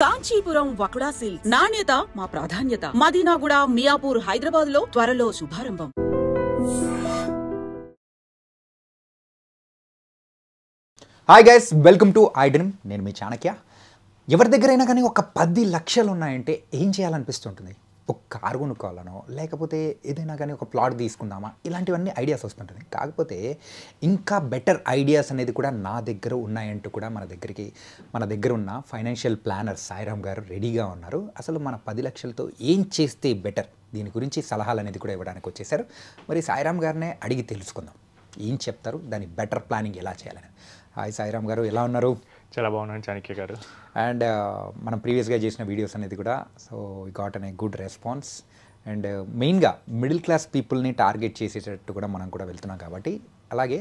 Kanchipuram వకుడా silks నాణ్యత మా ప్రాధాన్యత. మదీనాగూడ, మియాపూర్, హైదరాబాద్ లో త్వరలో శుభారంభం. Hi guys, welcome to Aiden. నేను మీ చాణక్య. ఎవరి దగ్గరైనా కానీ ఒక 10 లక్షలు ఉన్నాయంటే ఏం చేయాలనిపిస్తుంటుంది? ఒక కారు కొనుక్కోవాలనో, లేకపోతే ఏదైనా కానీ ఒక ప్లాట్ తీసుకుందామా, ఇలాంటివన్నీ ఐడియాస్ వస్తుంటుంది. కాకపోతే ఇంకా బెటర్ ఐడియాస్ అనేది కూడా నా దగ్గర ఉన్నాయంటూ కూడా మన దగ్గర ఉన్న ఫైనాన్షియల్ ప్లానర్ సాయిరామ్ గారు రెడీగా ఉన్నారు. అసలు మన 10 లక్షలతో ఏం చేస్తే బెటర్, దీని గురించి సలహాలు అనేది కూడా ఇవ్వడానికి వచ్చేసారు. మరి సాయిరామ్ గారినే అడిగి తెలుసుకుందాం ఏం చెప్తారు, దాని బెటర్ ప్లానింగ్ ఎలా చేయాలని. హాయ్ సాయిరామ్ గారు, ఎలా ఉన్నారు? చాలా బాగున్నాను చాణక్య గారు. అండ్ మనం ప్రీవియస్గా చేసిన వీడియోస్ అనేది కూడా got an a good response. And మెయిన్గా మిడిల్ క్లాస్ పీపుల్ని టార్గెట్ చేసేటట్టు కూడా మనం కూడా వెళ్తున్నాం కాబట్టి, అలాగే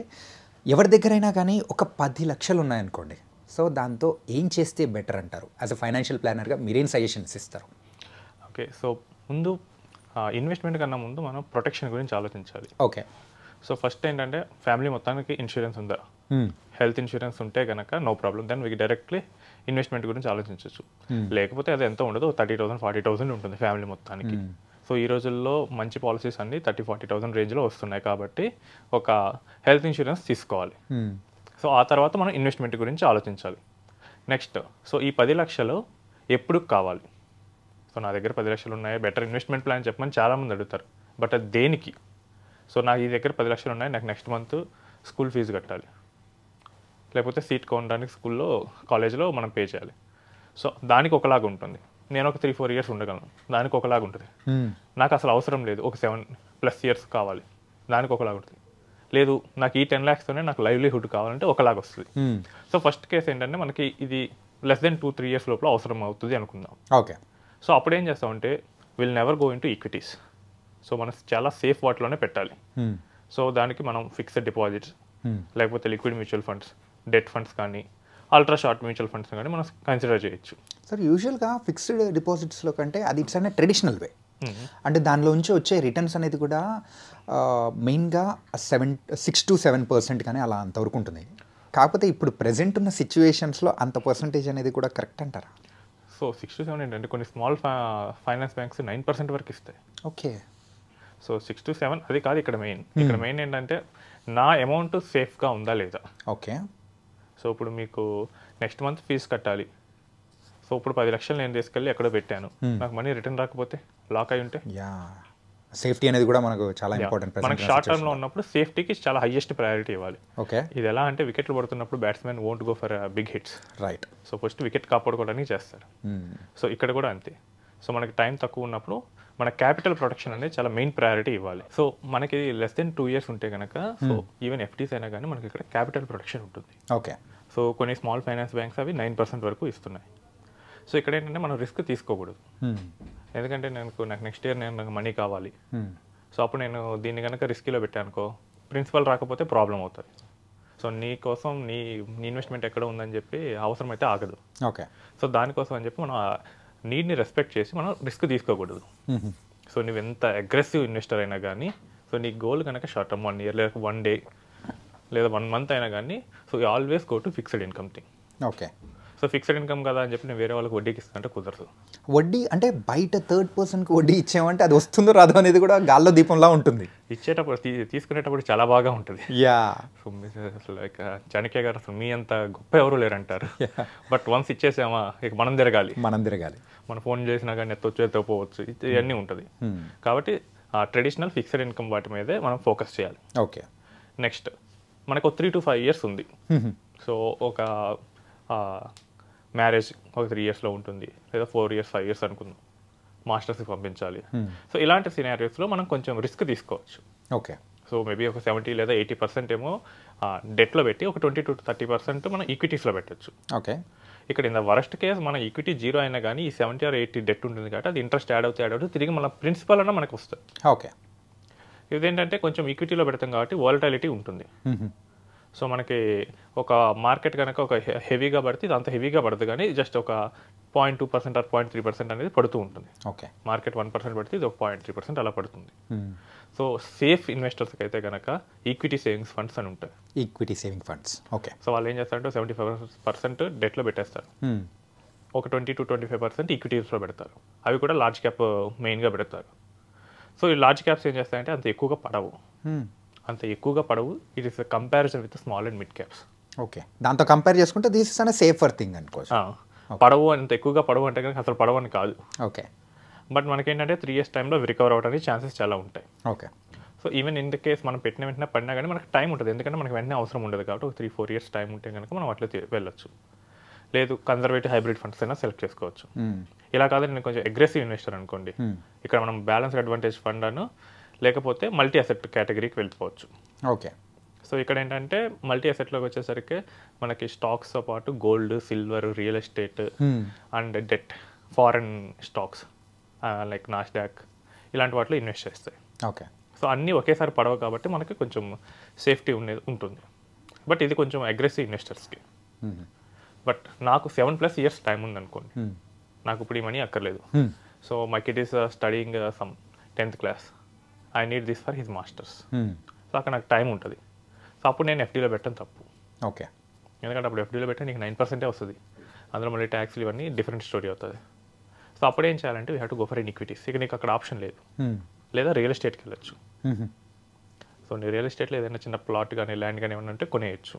ఎవరి దగ్గరైనా కానీ ఒక 10 లక్షలు ఉన్నాయనుకోండి, సో దాంతో ఏం చేస్తే బెటర్ అంటారు? యాజ్ అ ఫైనాన్షియల్ ప్లానర్గా మీరేం సజెషన్స్ ఇస్తారు? ఓకే, సో ముందు ఇన్వెస్ట్మెంట్ కన్నా ముందు మనం ప్రొటెక్షన్ గురించి ఆలోచించాలి. ఓకే, సో ఫస్ట్ ఏంటంటే ఫ్యామిలీ మొత్తానికి ఇన్సూరెన్స్ ఉందా? హెల్త్ ఇన్సూరెన్స్ ఉంటే కనుక నో ప్రాబ్లం, దెన్ మీకు డైరెక్ట్లీ ఇన్వెస్ట్మెంట్ గురించి ఆలోచించవచ్చు. లేకపోతే అది ఎంత ఉండదు, 30,000 40,000 ఉంటుంది ఫ్యామిలీ మొత్తానికి. సో ఈ రోజుల్లో మంచి పాలసీస్ అన్ని 30,000-40,000 రేంజ్లో వస్తున్నాయి కాబట్టి ఒక హెల్త్ ఇన్సూరెన్స్ తీసుకోవాలి. సో ఆ తర్వాత మనం ఇన్వెస్ట్మెంట్ గురించి ఆలోచించాలి. నెక్స్ట్, సో ఈ 10 లక్షలు ఎప్పుడు కావాలి? సో నా దగ్గర 10 లక్షలు ఉన్నాయి, బెటర్ ఇన్వెస్ట్మెంట్ ప్లాన్ చెప్పమని చాలామంది అడుగుతారు. బట్ అది దేనికి? సో నాకు ఈ దగ్గర 10 లక్షలు ఉన్నాయి, నాకు నెక్స్ట్ మంత్ స్కూల్ ఫీజు కట్టాలి, లేకపోతే సీట్ కొనడానికి స్కూల్లో కాలేజ్లో మనం పే చేయాలి. సో దానికి ఒకలాగా ఉంటుంది. నేను ఒక 3-4 ఇయర్స్ ఉండగలను, దానికి ఒకలాగా ఉంటుంది. నాకు అసలు అవసరం లేదు, ఒక 7+ ఇయర్స్ కావాలి, దానికి ఒకలాగా ఉంటుంది. లేదు, నాకు ఈ 10 lakhstోనే నాకు లైవ్లీహుడ్ కావాలంటే ఒకలాగా వస్తుంది. సో ఫస్ట్ కేసు ఏంటంటే మనకి ఇది లెస్ దెన్ 2-3 ఇయర్స్ లోపల అవసరం అవుతుంది అనుకుందాం. ఓకే, సో అప్పుడు ఏం చేస్తామంటే will never go into equities. So మనం చాలా సేఫ్ వాటిలోనే పెట్టాలి. సో దానికి మనం ఫిక్స్డ్ డిపాజిట్స్, లేకపోతే liquid mutual funds, debt funds కానీ అల్ట్రా షార్ట్ మ్యూచువల్ ఫండ్స్ కానీ మనం కన్సిడర్ చేయొచ్చు. సార్ యూజువల్గా ఫిక్స్డ్ డిపాజిట్స్లో కంటే అది ఇట్స్ అనే ట్రెడిషనల్ వే. అంటే దానిలోంచి వచ్చే రిటర్న్స్ అనేది కూడా మెయిన్గా 6-7% కానీ అలా అంతవరకు ఉంటుంది. కాకపోతే ఇప్పుడు ప్రెజెంట్ ఉన్న సిచ్యువేషన్స్లో అంత పర్సంటేజ్ అనేది కూడా కరెక్ట్ అంటారా? సో 6-7 ఏంటంటే కొన్ని స్మాల్ ఫైనాన్స్ బ్యాంక్స్ 9% వరకు ఇస్తాయి. ఓకే, సో 6-7 అది కాదు ఇక్కడ మెయిన్. ఇక్కడ మెయిన్ ఏంటంటే నా అమౌంట్ సేఫ్గా ఉందా లేదా. ఓకే, సో ఇప్పుడు మీకు నెక్స్ట్ మంత్ ఫీజు కట్టాలి. సో ఇప్పుడు 10 లక్షలు నేను తీసుకెళ్ళి ఎక్కడో పెట్టాను, నాకు మనీ రిటర్న్ రాకపోతే, లాక్ అయి ఉంటే, సేఫ్టీ అనేది కూడా మనకు చాలా ఇంపార్టెంట్. మనకు షార్ట్ టర్మ్లో ఉన్నప్పుడు సేఫ్టీకి చాలా హైయెస్ట్ ప్రయారిటీ ఇవ్వాలి. ఓకే, ఇది ఎలా అంటే వికెట్లు పడుతున్నప్పుడు batsmen won't go for big hits, right. So first wicket కాపాడుకోవడానికి చేస్తారు. సో ఇక్కడ కూడా అంతే. సో మనకి టైం తక్కువ ఉన్నప్పుడు మన క్యాపిటల్ ప్రొటెక్షన్ అనేది చాలా మెయిన్ ప్రయారిటీ ఇవ్వాలి. సో మనకి లెస్ దెన్ 2 ఇయర్స్ ఉంటే కనుక, సో ఈవెన్ ఎఫ్డీస్ అయినా కానీ మనకి ఇక్కడ క్యాపిటల్ ప్రొటెక్షన్ ఉంటుంది. ఓకే, సో కొన్ని స్మాల్ ఫైనాన్స్ బ్యాంక్స్ అవి 9% వరకు ఇస్తున్నాయి. సో ఇక్కడ ఏంటంటే మనం రిస్క్ తీసుకోకూడదు. ఎందుకంటే నాకు నెక్స్ట్ ఇయర్ నాకు మనీ కావాలి. సో అప్పుడు నేను దీన్ని కనుక రిస్కీలో పెట్టానుకో, ప్రిన్సిపల్ రాకపోతే ప్రాబ్లం అవుతుంది. సో నీ కోసం నీ ఇన్వెస్ట్మెంట్ ఎక్కడ ఉందని చెప్పి అవసరం అయితే ఆగదు. ఓకే, సో దానికోసం అని చెప్పి మనం నీడ్ని రెస్పెక్ట్ చేసి మనం రిస్క్ తీసుకోకూడదు. సో నువ్వు ఎంత అగ్రెసివ్ ఇన్వెస్టర్ అయినా కానీ, సో నీ గోల్ కనుక షార్ట్ టర్మ్ 1 ఇయర్ లేదా 1 డే లేదా 1 మంత్ అయినా కానీ, so you always go to fixed income thing. Okay, so fixed income కదా అని చెప్పి నేను వేరే వాళ్ళకి వడ్డీకి ఇస్తానంటే కుదరదు. వడ్డీ అంటే బయట థర్డ్ పర్సన్కి వడ్డీ ఇచ్చామంటే అది వస్తుందో రాదో అనేది కూడా గాల్లో దీపంలా ఉంటుంది. ఇచ్చేటప్పుడు తీసుకునేటప్పుడు చాలా బాగా ఉంటుంది. యా, సో అసలు లైక్ చాణక్య గారు అసలు మీ అంత గొప్ప ఎవరు లేరంటారు. బట్ వన్స్ ఇచ్చేసామా ఇక మనం తిరగాలి. మన ఫోన్ చేసినా కానీ ఎత్తపోవచ్చు, ఇవన్నీ ఉంటుంది. కాబట్టి ట్రెడిషనల్ ఫిక్స్డ్ ఇన్కమ్ వాటి మీదే మనం ఫోకస్ చేయాలి. ఓకే, నెక్స్ట్ మనకు 3 to 5 ఇయర్స్ ఉంది. సో ఒక మ్యారేజ్ ఒక 3 ఇయర్స్లో ఉంటుంది, లేదా 4 ఇయర్స్ 5 ఇయర్స్ అనుకుందాం, మాస్టర్స్కి పంపించాలి. సో ఇలాంటి సినారియోస్లో మనం కొంచెం రిస్క్ తీసుకోవచ్చు. ఓకే, సో మేబీ ఒక 70 లేదా 80% ఏమో డెట్లో పెట్టి ఒక 20-30% మనం ఈక్విటీస్లో పెట్టచ్చు. ఓకే, ఇక్కడ ఇన్ ద వరస్ట్ కేస్ మన ఈక్విటీ 0 అయినా కానీ ఈ 70 or 80 డెట్ ఉంటుంది కాబట్టి అది ఇంట్రెస్ట్ యాడ్ అవుతుంది తిరిగి మన ప్రిన్సిపల్ అన్న మనకు వస్తుంది. ఓకే, ఇదేంటంటే కొంచెం ఈక్విటీలో పెడతాం కాబట్టి వాలటాలిటీ ఉంటుంది. సో మనకి ఒక మార్కెట్ కనుక ఒక హెవీగా పడితే ఇది అంత హెవీగా పడదు, కానీ జస్ట్ ఒక 0.2% or 0.3% అనేది పడుతూ ఉంటుంది. ఓకే, మార్కెట్ 1% పడితే ఇది ఒక 0.3% అలా పడుతుంది. సో సేఫ్ ఇన్వెస్టర్స్కి అయితే కనుక ఈక్విటీ సేవింగ్స్ ఫండ్స్ అని ఉంటాయి. Equity saving funds. Okay, so వాళ్ళు ఏం చేస్తారంటే 75% డెట్లో పెట్టేస్తారు. ఒక 20-25% ఈక్విటీస్లో పెడతారు. అవి కూడా లార్జ్ క్యాప్ మెయిన్గా పెడతారు. సో ఈ లార్జ్ క్యాప్స్ ఏం చేస్తాయంటే అంత ఎక్కువగా పడవు. It is comparison with small and mid caps. Okay, దాంతో కంపేర్ చేసుకుంటే this is an safer thing అనుకోవచ్చు. అంత ఎక్కువగా పడవు అంటే కనుక అసలు పడవని కాదు. ఓకే, బట్ మనకేంటంటే 3 years టైంలో రికవర్ అవ్వడానికి ఛాన్సెస్ చాలా ఉంటాయి. Okay. So even in the case మనం పెట్టిన వెంటనే పడినా కానీ మనకు టైం ఉంటుంది, ఎందుకంటే మనకి వెంటనే అవసరం ఉండదు కాబట్టి ఒక 3-4 years టైం ఉంటే కనుక మనం అట్లా వెళ్ళొచ్చు. లేదు కన్జర్వేటివ్ హైబ్రిడ్ ఫండ్స్ అయినా సెలెక్ట్ చేసుకోవచ్చు. ఇలా కాదు నేను కొంచెం అగ్రెసివ్ ఇన్వెస్టర్ అనుకోండి, ఇక్కడ మనం బ్యాలెన్స్ అడ్వాంటేజ్ ఫండ్ అను లేకపోతే మల్టీ అసెట్ కేటగిరీకి వెళ్ళిపోవచ్చు. ఓకే. సో ఇక్కడ ఏంటంటే మల్టీ అసెట్లోకి వచ్చేసరికి మనకి స్టాక్స్తో పాటు gold, silver, real estate and debt, foreign stocks like Nasdaq ఇలాంటి వాటిలో ఇన్వెస్ట్ చేస్తాయి. ఓకే. సో అన్నీ ఒకేసారి పడవు కాబట్టి మనకి కొంచెం సేఫ్టీ ఉంటుంది. బట్ ఇది కొంచెం అగ్రెసివ్ ఇన్వెస్టర్స్కి. బట్ నాకు 7+ years టైం ఉంది అనుకోండి, నాకు ఇప్పుడు ఈ మనీ అక్కర్లేదు. So my kid is studying some 10th class, I need this for his masters. So అక్కడ నాకు టైం ఉంటుంది. సో అప్పుడు నేను ఎఫ్డీలో పెట్టడం తప్పు. ఓకే. ఎందుకంటే అప్పుడు ఎఫ్డీలో పెట్టే నీకు 9% వస్తుంది, అందులో మళ్ళీ ట్యాక్స్లు ఇవన్నీ డిఫరెంట్ స్టోరీ అవుతుంది. సో అప్పుడు ఏం చేయాలంటే we have to go for in equities. ఇక నీకు అక్కడ ఆప్షన్ లేదు, లేదా రియల్ ఎస్టేట్కి వెళ్ళచ్చు. సో నీ రియల్ ఎస్టేట్లో ఏదైనా చిన్న ప్లాట్ కానీ ల్యాండ్ కానీ ఏమైనా ఉంటే కొనేయచ్చు.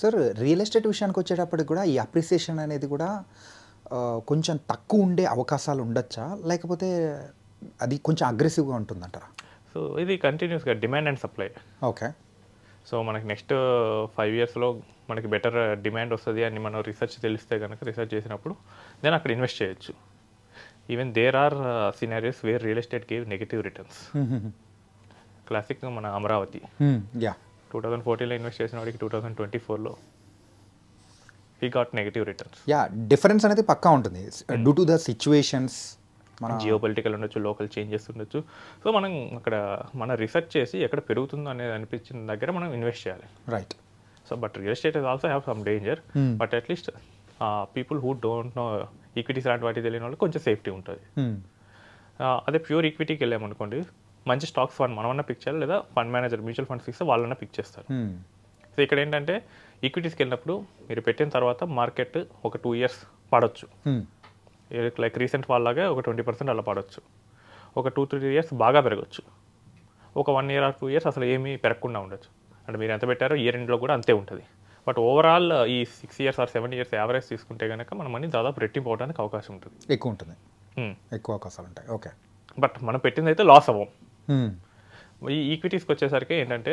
సార్, రియల్ ఎస్టేట్ విషయానికి వచ్చేటప్పటికి కూడా ఈ అప్రిసియేషన్ అనేది కూడా కొంచెం తక్కువ ఉండే అవకాశాలు ఉండొచ్చా, లేకపోతే అది కొంచెం అగ్రెసివ్గా ఉంటుందంటారా? సో ఇది కంటిన్యూస్గా demand and supply. Okay. So మనకి నెక్స్ట్ 5 yearsలో మనకి బెటర్ డిమాండ్ వస్తుంది అని మనం రీసెర్చ్ తెలిస్తే కనుక రీసెర్చ్ చేసినప్పుడు నేను అక్కడ ఇన్వెస్ట్ చేయొచ్చు. Even there are scenarios where real estate give negative returns. Classic మన అమరావతి 2014లో ఇన్వెస్ట్ చేసిన వాడికి 2024లో he got negative returns. Difference అనేది పక్కా ఉంటుంది డ్యూ టు ద సిచ్యువేషన్స్, మన జియో పొలిటికల్ ఉండొచ్చు, లోకల్ చేంజెస్ ఉండొచ్చు. సో మనం అక్కడ మన రీసెర్చ్ చేసి ఎక్కడ పెరుగుతుందో అనేది అనిపించిన దగ్గర మనం ఇన్వెస్ట్ చేయాలి. Right. So but real estate is also have some danger, but at least people who don't know equities లాంటి వాటి తెలియని వాళ్ళు కొంచెం సేఫ్టీ ఉంటుంది. అదే ప్యూర్ ఈక్విటీకి వెళ్ళామనుకోండి, మంచి స్టాక్స్ ఫండ్ మనమన్నా పిక్ చేయాలి, లేదా ఫండ్ మేనేజర్ మ్యూచువల్ ఫండ్స్ ఇస్తే వాళ్ళన్నా పిక్ చేస్తారు. సో ఇక్కడ ఏంటంటే ఈక్విటీస్కి వెళ్ళినప్పుడు మీరు పెట్టిన తర్వాత మార్కెట్ ఒక 2 years పడవచ్చు. లైక్ రీసెంట్ వాళ్ళలాగే ఒక 20% అలా పడవచ్చు. ఒక 2-3 years బాగా పెరగచ్చు. ఒక 1 year or 2 years అసలు ఏమీ పెరగకుండా ఉండొచ్చు. అంటే మీరు ఎంత పెట్టారో ఇయర్ ఎండ్లో కూడా అంతే ఉంటుంది. బట్ ఓవరాల్ ఈ 6 years or 7 years యావరేజ్ తీసుకుంటే కనుక మన మనీ దాదాపు రెట్టింపు అవడానికి అవకాశం ఉంటుంది. ఎక్కువ ఉంటుంది, ఎక్కువ అవకాశాలు ఉంటాయి. ఓకే. బట్ మనం పెట్టింది అయితే లాస్ అవ్వం. ఈ ఈక్విటీస్కి వచ్చేసరికి ఏంటంటే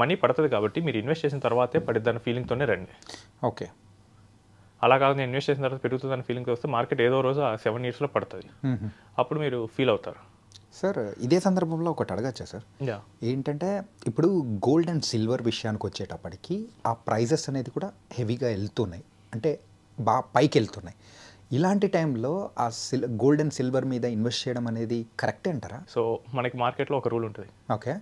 మనీ పడుతుంది కాబట్టి మీరు ఇన్వెస్ట్ చేసిన తర్వాతే పడిద్దన్న ఫీలింగ్తోనే రండి. ఓకే. అలా కాదు నేను ఇన్వెస్ట్ చేసిన తర్వాత పెరుగుతుందన్న ఫీలింగ్తో వస్తే మార్కెట్ ఏదో రోజు ఆ 7 yearsలో పడుతుంది, అప్పుడు మీరు ఫీల్ అవుతారు. సార్, ఇదే సందర్భంలో ఒకటి అడగచ్చా సార్? ఏంటంటే ఇప్పుడు గోల్డ్ అండ్ సిల్వర్ విషయానికి వచ్చేటప్పటికి ఆ ప్రైజెస్ అనేది కూడా హెవీగా వెళ్తున్నాయి, అంటే బాగా పైకి వెళ్తున్నాయి. ఇలాంటి టైంలో ఆ గోల్డ్ అండ్ సిల్వర్ మీద ఇన్వెస్ట్ చేయడం అనేది కరెక్టే అంటారా? సో మనకి మార్కెట్లో ఒక రూల్ ఉంటుంది. ఓకే.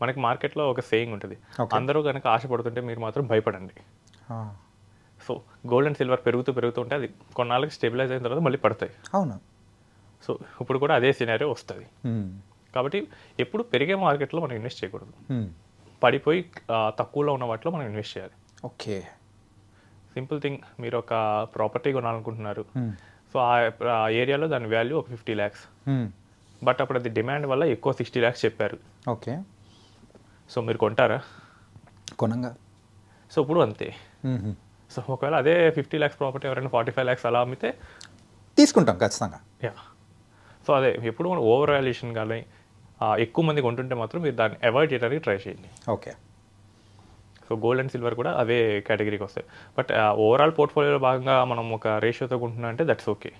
మనకి మార్కెట్లో ఒక సేయింగ్ ఉంటుంది, అందరూ కనుక ఆశపడుతుంటే మీరు మాత్రం భయపడండి. సో గోల్డ్ అండ్ సిల్వర్ పెరుగుతూ ఉంటే అది కొన్నాళ్ళకి స్టెబిలైజ్ అయిన తర్వాత మళ్ళీ పడతాయి. అవును. సో ఇప్పుడు కూడా అదే సినారియో వస్తుంది. కాబట్టి ఎప్పుడు పెరిగే మార్కెట్లో మనం ఇన్వెస్ట్ చేయకూడదు, పడిపోయి తక్కువలో ఉన్న వాటిలో మనం ఇన్వెస్ట్ చేయాలి. ఓకే. సింపుల్ థింగ్, మీరు ఒక ప్రాపర్టీ కొనాలనుకుంటున్నారు. సో ఆ ఏరియాలో దాని వాల్యూ ఒక 50 lakhs, బట్ అప్పుడు అది డిమాండ్ వల్ల ఎక్కువ 60 lakhs చెప్పారు. ఓకే. సో మీరు కొంటారా? కొనంగా. సో ఇప్పుడు అంతే. సో ఒకవేళ అదే 50 lakhs ప్రాపర్టీ ఎవరైనా 45 lakhs అలా అమ్మితే తీసుకుంటాం ఖచ్చితంగా. సో అదే ఎప్పుడు మనం ఓవర్ వాల్యుయేషన్ కానీ ఎక్కువ మంది కొంటుంటే మాత్రం మీరు దాన్ని అవాయిడ్ చేయడానికి ట్రై చేయండి. Okay. So gold and silver కూడా అవే కేటగిరీకి వస్తాయి. బట్ ఓవరాల్ పోర్ట్ఫోలియోలో భాగంగా మనం ఒక రేషియోతో కొంటున్నాం అంటే దట్స్ ఓకే.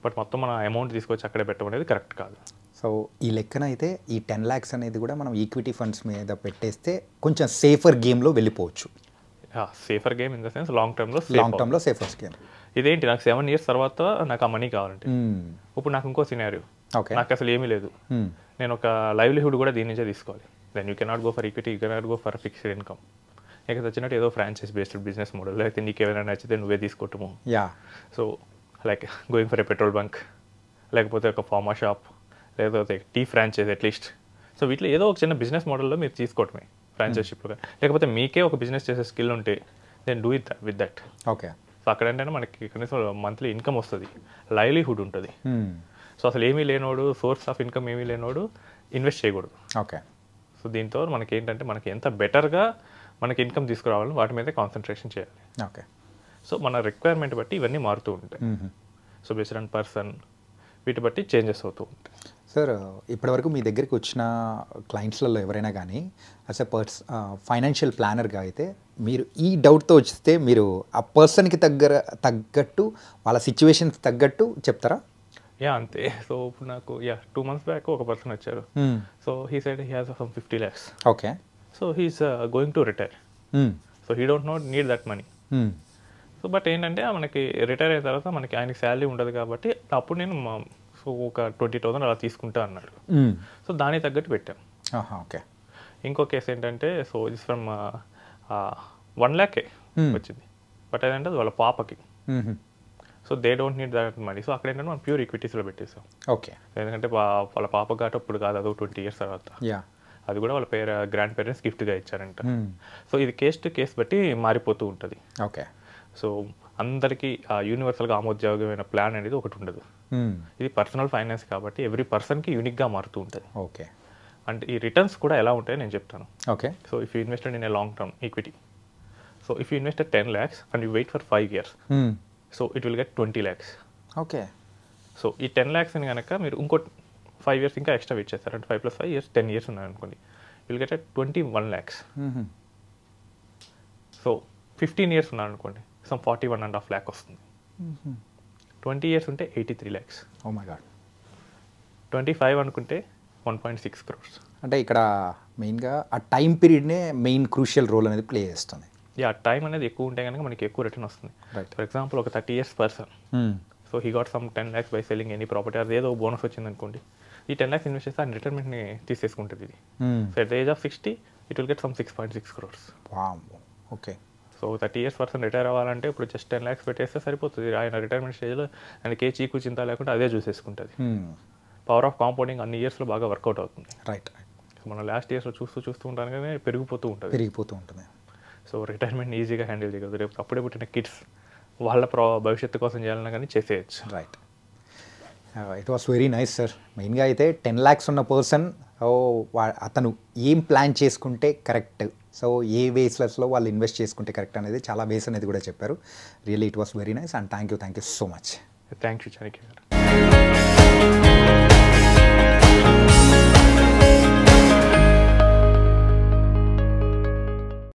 బట్ మొత్తం మన అమౌంట్ తీసుకొచ్చి అక్కడే పెట్టడం అనేది కరెక్ట్ కాదు. సో ఈ లెక్కన అయితే ఈ 10 lakhs అనేది కూడా మనం ఈక్విటీ ఫండ్స్ మీద పెట్టేస్తే కొంచెం సేఫర్ గేమ్లో వెళ్ళిపోవచ్చు. Safer game in the sense long టర్మ్లో సేఫర్ గేమ్. ఇదేంటి, నాకు 7 years తర్వాత నాకు ఆ మనీ కావాలంటే, ఇప్పుడు నాకు ఇంకో సినారియో, నాకు అసలు ఏమీ లేదు, నేను ఒక లైవ్లీహుడ్ కూడా దీని నుంచే తీసుకోవాలి. Then you cannot go for equity, you cannot go for fixed income. నీకు వచ్చినట్టు ఏదో ఫ్రాంచైజ్ బేస్డ్ బిజినెస్ మోడల్, లేకపోతే నీకు ఏమైనా నచ్చితే నువ్వే తీసుకోవటము. So like going for a petrol bunk, లేకపోతే ఒక ఫార్మా షాప్, లేకపోతే టీ ఫ్రాంచైజ్ అట్లీస్ట్. సో వీటిలో ఏదో ఒక చిన్న బిజినెస్ మోడల్లో మీరు తీసుకోవటమే ఫ్రాంచైజ్షిప్లో. లేకపోతే మీకే ఒక బిజినెస్ చేసే స్కిల్ ఉంటే then do it with that. Okay. So అక్కడ ఏంటంటే మనకి కనీసం మంత్లీ ఇన్కమ్ వస్తుంది, లైవ్లీహుడ్ ఉంటుంది. సో అసలు ఏమీ లేనోడు, సోర్స్ ఆఫ్ ఇన్కమ్ ఏమీ లేనోడు ఇన్వెస్ట్ చేయకూడదు. ఓకే. సో దీంతో మనకి ఏంటంటే మనకి ఎంత బెటర్గా మనకి ఇన్కమ్ తీసుకురావాలని వాటి మీద కాన్సన్ట్రేషన్ చేయాలి. ఓకే. సో మన రిక్వైర్మెంట్ బట్టి ఇవన్నీ మారుతూ ఉంటాయి. సో బేస్డ్ ఆన్ పర్సన్ వీటి బట్టి చేంజెస్ అవుతూ ఉంటాయి. సార్, ఇప్పటివరకు మీ దగ్గరికి వచ్చిన క్లయింట్స్లలో ఎవరైనా కానీ యాజ్ ఎ ఫైనాన్షియల్ ప్లానర్గా అయితే మీరు ఈ డౌట్తో వస్తే మీరు ఆ పర్సన్కి తగ్గట్టు వాళ్ళ సిచ్యువేషన్స్ తగ్గట్టు చెప్తారా? అంతే. సో ఇప్పుడు నాకు 2 months బ్యాక్ ఒక పర్సన్ వచ్చారు. So he side he has some 50 lakhs. Okay. So he's going to retire. So he don't need that money. So but ఏంటంటే మనకి రిటైర్ అయిన తర్వాత మనకి ఆయనకి శాలరీ ఉండదు కాబట్టి అప్పుడు నేను సో ఒక 20,000 అలా తీసుకుంటా అన్నాడు. సో దానికి తగ్గట్టు పెట్టాం. ఓకే. ఇంకో కేసు ఏంటంటే సో ఇట్స్ ఫ్రమ్ 1 lakh వచ్చింది. బట్ అదేంటే వాళ్ళ పాపకి. So they don't need that money. So అక్కడ ఏంటంటే మనం ప్యూర్ ఈక్విటీస్లో పెట్టేసాం. ఓకే. ఎందుకంటే వాళ్ళ పాప కాబట్టి అప్పుడు కాదు, అది 20 years తర్వాత. అది కూడా వాళ్ళ గ్రాండ్ పేరెంట్స్ గిఫ్ట్గా ఇచ్చారంట. సో ఇది కేస్ టు కేస్ బట్టి మారిపోతూ ఉంటుంది. ఓకే. సో అందరికీ యూనివర్సల్గా ఆమోదయోగ్యమైన ప్లాన్ అనేది ఒకటి ఉండదు. ఇది పర్సనల్ ఫైనాన్స్ కాబట్టి ఎవ్రీ పర్సన్కి యూనిక్గా మారుతూ ఉంటుంది. ఓకే. అంటే ఈ రిటర్న్స్ కూడా ఎలా ఉంటాయో నేను చెప్తాను. Okay. So if you invested in a long term equity, so if you invested 10 lakhs and you wait for 5 years, so it will get 20 lakhs. Okay. So ఈ 10 lakhs అని కనుక మీరు ఇంకో 5 years ఇంకా ఎక్స్ట్రా వెయిట్ చేస్తారు అంటే 5 + 5 years 10 years ఉన్నాయనుకోండి, will get 21 lakhs. So 15 years ఉన్నారనుకోండి, సమ్ 41.5 lakh వస్తుంది. 20 years ఉంటే 83 lakhs. Oh my God. 25 అనుకుంటే 1.6 crores. అంటే ఇక్కడ మెయిన్గా ఆ టైం పీరియడ్నే మెయిన్ క్రూషియల్ రోల్ అనేది ప్లే చేస్తుంది. టైం అనేది ఎక్కువ ఉంటే కనుక మనకి ఎక్కువ రిటర్న్ వస్తుంది. ఫర్ ఎగ్జాంపుల్ ఒక 30 years person, so he got some 10 lakhs by selling any property, అదేదో బోనస్ వచ్చింది అనుకోండి, ఈ 10 lakhs ఇన్వెస్ట్ చేస్తే ఆ రిటైర్మెంట్ని తీసేసుకుంటుంది ఇది. So at the age of 60 it will get some 6.6 crores. Okay. So 30 years person retire అవ్వాలంటే ఇప్పుడు జస్ట్ 10 lakhs పెట్టేస్తే సరిపోతుంది. ఆయన రిటైర్మెంట్ స్టేజ్లో ఆయనకి ఏ చీకు చింత లేకుండా అదే చూసేసుకుంటుంది. పవర్ ఆఫ్ కాంపౌండింగ్ అన్ని ఇయర్స్లో బాగా వర్కౌట్ అవుతుంది. రైట్. సో మనం లాస్ట్ ఇయర్స్లో చూస్తూ ఉంటాను కానీ పెరిగిపోతూ ఉంటుంది. సో రిటైర్మెంట్ ఈజీగా హ్యాండిల్ చేయగలదు. రేపు అప్పుడే పుట్టిన కిడ్స్ వాళ్ళ భవిష్యత్తు కోసం చేయాలన్నా కానీ చేసేయచ్చు. Right. It was very nice sir. మెయిన్గా అయితే 10 lakhs ఉన్న పర్సన్ అతను ఏం ప్లాన్ చేసుకుంటే కరెక్ట్, సో ఏ వేస్లెస్లో వాళ్ళు ఇన్వెస్ట్ చేసుకుంటే కరెక్ట్ అనేది చాలా వేస్ అనేది కూడా చెప్పారు. Really it was very nice and thank you so much. Thank you Chanakya గారు.